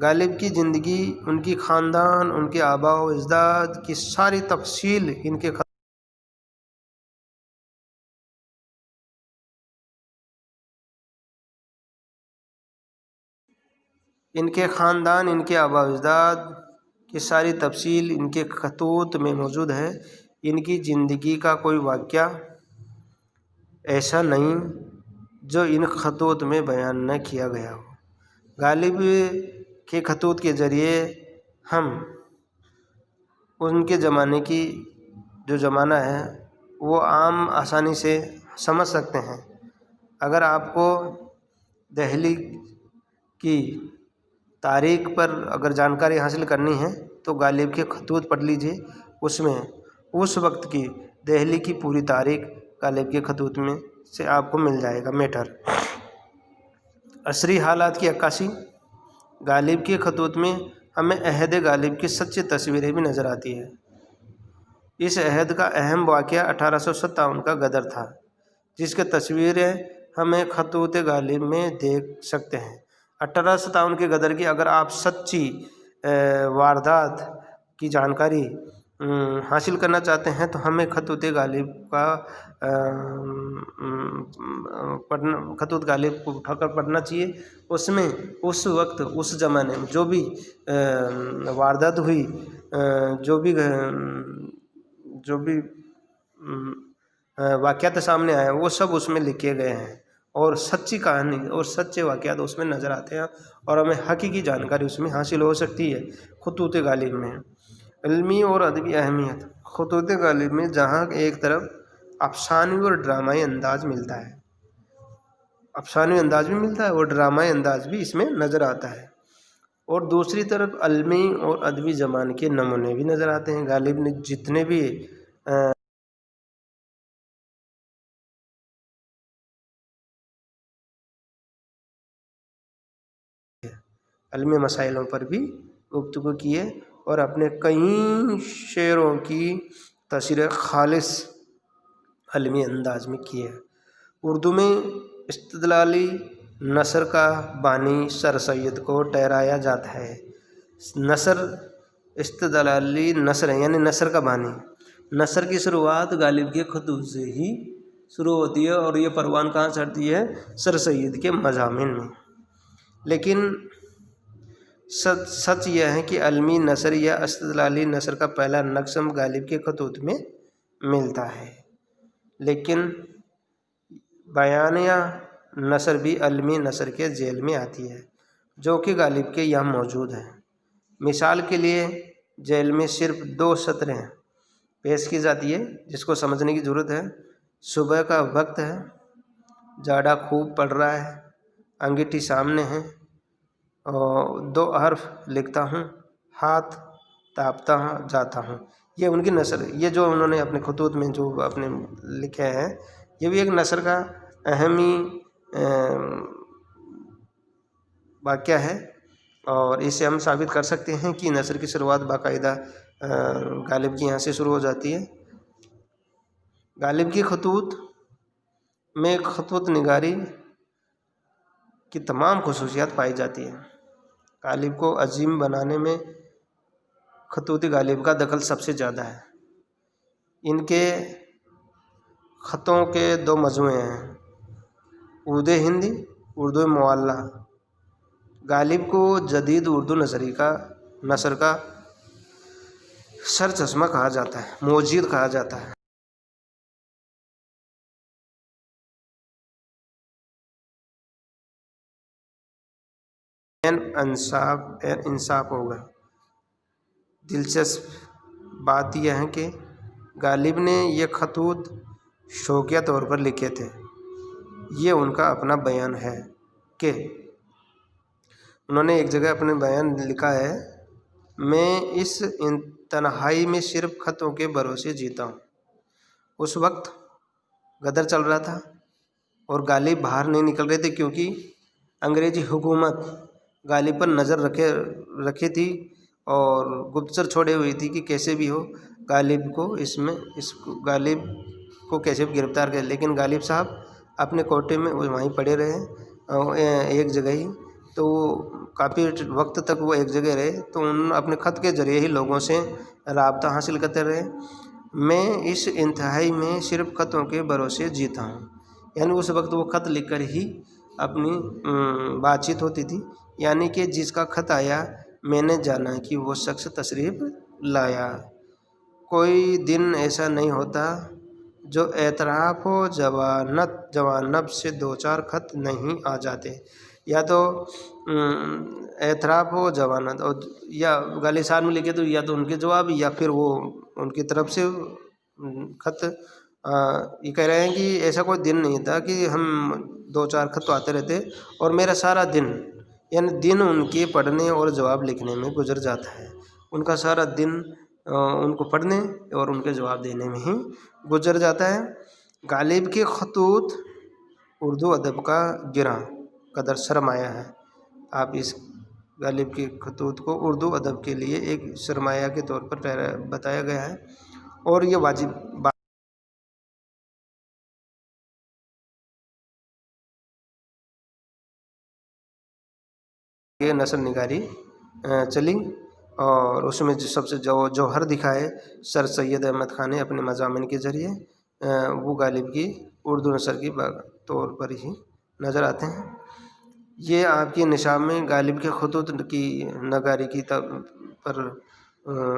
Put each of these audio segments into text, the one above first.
غالب کی زندگی، ان کی خاندان، ان کے آباء و اجداد کی ساری تفصیل ان کے خاندان، ان کے آباء و اجداد کی ساری تفصیل ان کے خطوط میں موجود ہے۔ ان کی زندگی کا کوئی واقعہ ایسا نہیں جو ان خطوط میں بیان نہ کیا گیا ہو۔ غالب کے خطوط کے ذریعے ہم ان کے زمانے کی جو زمانہ ہے وہ عام آسانی سے سمجھ سکتے ہیں۔ اگر آپ کو دہلی کی تاریخ پر اگر جانکاری حاصل کرنی ہے تو غالب کے خطوط پڑھ لیجئے، اس میں اس وقت کی دہلی کی پوری تاریخ غالب کے خطوط میں سے آپ کو مل جائے گا میٹر۔ عصری حالات کی عکاسی، غالب کے خطوط میں ہمیں عہد غالب کی سچی تصویریں بھی نظر آتی ہیں۔ اس عہد کا اہم واقعہ 1857 کا غدر تھا، جس کی تصویریں ہمیں خطوط غالب میں دیکھ سکتے ہیں۔ 1857 کے غدر کی اگر آپ سچی واردات کی جانکاری حاصل کرنا چاہتے ہیں تو ہمیں خطوط غالب کو اٹھا کر پڑھنا چاہیے۔ اس میں اس وقت اس زمانے میں جو بھی واردات ہوئی، جو بھی واقعات سامنے آئے وہ سب اس میں لکھے گئے ہیں، اور سچی کہانی اور سچے واقعات اس میں نظر آتے ہیں، اور ہمیں حقیقی جانکاری اس میں حاصل ہو سکتی ہے۔ خطوط غالب میں علمی اور ادبی اہمیت، خطوط غالب میں جہاں ایک طرف افسانوی اور ڈرامائی انداز ملتا ہے، افسانوی انداز بھی ملتا ہے اور ڈرامائی انداز بھی اس میں نظر آتا ہے، اور دوسری طرف علمی اور ادبی زبان کے نمونے بھی نظر آتے ہیں۔ غالب نے جتنے بھی علمی مسائلوں پر بھی گفتگو کیے اور اپنے کئی شعروں کی تشریح خالص علمی انداز میں کیے۔ اردو میں استدلالی نثر کا بانی سر سید کو ٹھہرایا جاتا ہے۔ نثر، استدلالی نثر یعنی نثر کا بانی، نثر کی شروعات غالب کے خطوط سے ہی شروع ہوتی ہے، اور یہ پروان کہاں چڑھتی ہے؟ سر سید کے مضامین میں۔ لیکن سچ یہ ہے کہ علمی نثر یا استدلالی نثر کا پہلا نقش غالب کے خطوط میں ملتا ہے، لیکن بیانیہ نثر بھی علمی نثر کے ذیل میں آتی ہے، جو کہ غالب کے یہاں موجود ہے۔ مثال کے لیے ذیل میں صرف 2 سطریں پیش کی جاتی ہے جس کو سمجھنے کی ضرورت ہے۔ صبح کا وقت ہے، جاڑا خوب پڑ رہا ہے، انگیٹھی سامنے ہے، اور 2 حرف لکھتا ہوں، ہاتھ تاپتا جاتا ہوں۔ یہ ان کی نثر، یہ جو انہوں نے اپنے خطوط میں جو اپنے لکھے ہیں، یہ بھی ایک نثر کا اہم واقعہ ہے، اور اسے ہم ثابت کر سکتے ہیں کہ نثر کی شروعات باقاعدہ غالب کے یہاں سے شروع ہو جاتی ہے۔ غالب کی خطوط میں خطوط نگاری کی تمام خصوصیات پائی جاتی ہیں۔ غالب کو عظیم بنانے میں خطوط غالب کا دخل سب سے زیادہ ہے۔ ان کے خطوں کے 2 مجموعے ہیں، عود ہندی، اردو معلیٰ۔ غالب کو جدید اردو نثر کا سر چشمہ کہا جاتا ہے، موجد کہا جاتا ہے۔ انصاف ہوگا۔ دلچسپ بات یہ ہے کہ غالب نے یہ خطوط شوقیہ طور پر لکھے تھے۔ یہ ان کا اپنا بیان ہے کہ انہوں نے ایک جگہ اپنے بیان لکھا ہے، میں اس تنہائی میں صرف خطوں کے بھروسے جیتا ہوں۔ اس وقت غدر چل رہا تھا اور غالب باہر نہیں نکل رہے تھے، کیونکہ انگریزی حکومت غالب پر نظر رکھے تھی اور گپتچر چھوڑے ہوئی تھی کہ کیسے بھی ہو غالب کو کیسے بھی گرفتار کرے۔ لیکن غالب صاحب اپنے کوٹے میں وہیں پڑے رہے ایک جگہ ہی، تو کافی وقت تک وہ ایک جگہ رہے تو ان اپنے خط کے ذریعے ہی لوگوں سے رابطہ حاصل کرتے رہے۔ میں اس انتہائی میں صرف خطوں کے بھروسے جیتا ہوں، یعنی اس وقت وہ خط لکھ کر ہی اپنی بات چیت ہوتی تھی، یعنی کہ جس کا خط آیا میں نے جانا کہ وہ شخص تشریف لایا۔ کوئی دن ایسا نہیں ہوتا جو اعتراف و جوانب سے دو چار خط نہیں آ جاتے، یا تو اعتراف و جوانت اور یا گالی سان میں لکھے تو یا تو ان کے جواب یا پھر وہ ان کی طرف سے خط۔ یہ کہہ رہے ہیں کہ ایسا کوئی دن نہیں تھا کہ ہم دو چار خط تو آتے رہتے اور میرا سارا دن، یعنی دن ان کے پڑھنے اور جواب لکھنے میں گزر جاتا ہے، ان کا سارا دن ان کو پڑھنے اور ان کے جواب دینے میں ہی گزر جاتا ہے۔ غالب کے خطوط اردو ادب کا گراں قدر سرمایہ ہے۔ آپ اس غالب کے خطوط کو اردو ادب کے لیے ایک سرمایہ کے طور پر بتایا گیا ہے، اور یہ واجب بات نثر نگاری چلی، اور اس میں جو سب سے جوہر دکھائے سر سید احمد خان نے اپنے مضامین کے ذریعے، وہ غالب کی اردو نثر کی طور پر ہی نظر آتے ہیں۔ یہ آپ کی نصاب میں غالب کے خطوط کی نگاری کی پر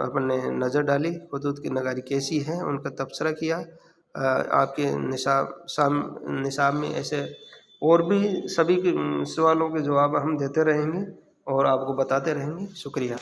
اپنے نظر ڈالی، خطوط کی نگاری کیسی ہے ان کا تبصرہ کیا۔ آپ کے نصاب میں ایسے اور بھی سبھی سوالوں کے جواب ہم دیتے رہیں گے اور آپ کو بتاتے رہیں گے۔ شکریہ۔